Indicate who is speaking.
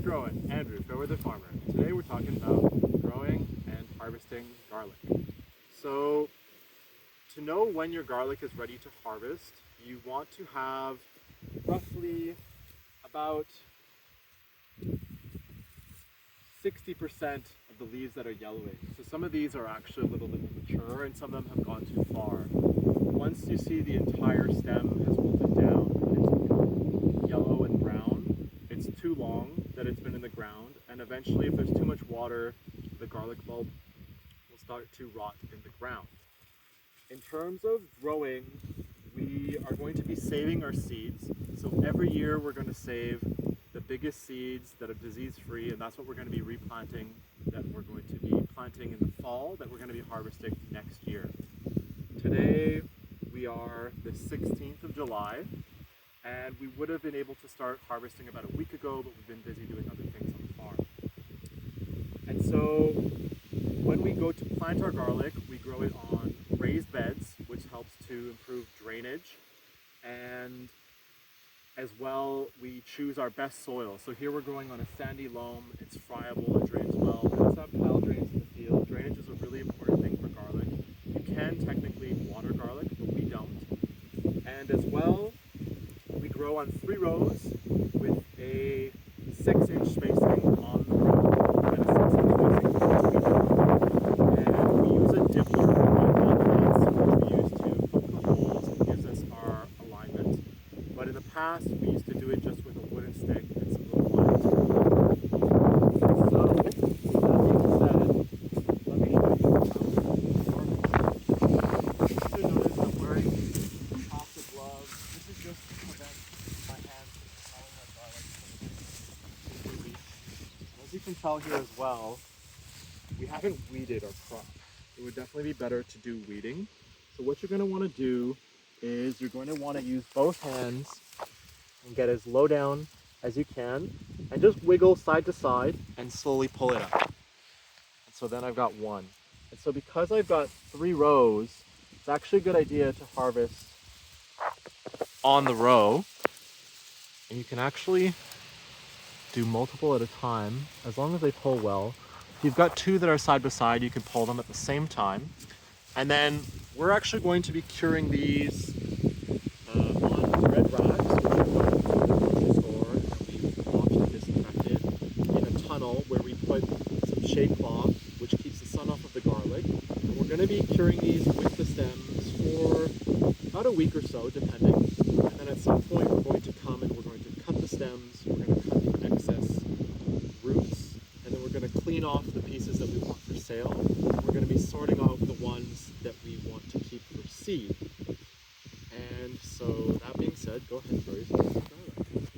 Speaker 1: growing? Andrew, Fairweather farmer. Today we're talking about growing and harvesting garlic. So to know when your garlic is ready to harvest, you want to have roughly about 60% of the leaves that are yellowing. So some of these are actually a little bit mature and some of them have gone too far. Once you see the entire stem has wilted down and it's become yellow and brown, it's too long that it's been in the ground, and eventually if there's too much water, the garlic bulb will start to rot in the ground. In terms of growing, we are going to be saving our seeds. So every year we're going to save the biggest seeds that are disease-free, and that's what we're going to be replanting, that we're going to be planting in the fall, that we're going to be harvesting next year. Today we are the 16th of July, and we would have been able to start harvesting about a week ago, but we've been busy doing other things on the farm. And so when we go to plant our garlic, we grow it on raised beds, which helps to improve drainage, and as well, we choose our best soil. So here we're growing on a sandy loam, it's friable, it drains well. We also have tile drains in the field. Drainage is a really important thing for garlic. You can technically water garlic, but we don't. And as well, we grow on 3 rows with a 6-inch spacing on the row and a 6-inch spacing on the middle. And we use a dippler on all plants, which we use to poke the holes and gives us our alignment. But in the past, we used to do it just with a wooden stick and some little lines. So, with that being said, let me show you how to notice I'm wearing plastic gloves. This is just to prevent my hands from smelling my garlic for the next 2 weeks. As you can tell here as well, we haven't weeded our crop. It would definitely be better to do weeding. So what you're going to want to do is you're going to want to use both hands and get as low down as you can and just wiggle side to side and slowly pull it up. And so then I've got 1. And so because I've got 3 rows, it's actually a good idea to harvest on the row. And you can actually do multiple at a time as long as they pull well. If you've got 2 that are side by side, you can pull them at the same time. And then we're actually going to be curing these on red racks, which are bought in the grocery store, and we washed and disinfected in a tunnel where we put some shade cloth, which keeps the sun off of the garlic. And we're going to be curing these with the stems for about a week or so, depending. And then at some point we're going to come and we're going to cut the stems, we're going to cut the excess roots, and then we're going to clean off the pieces that we want for sale. And we're going to be sorting out the ones that we want to keep for seed. And so that being said, go ahead and throw yourself.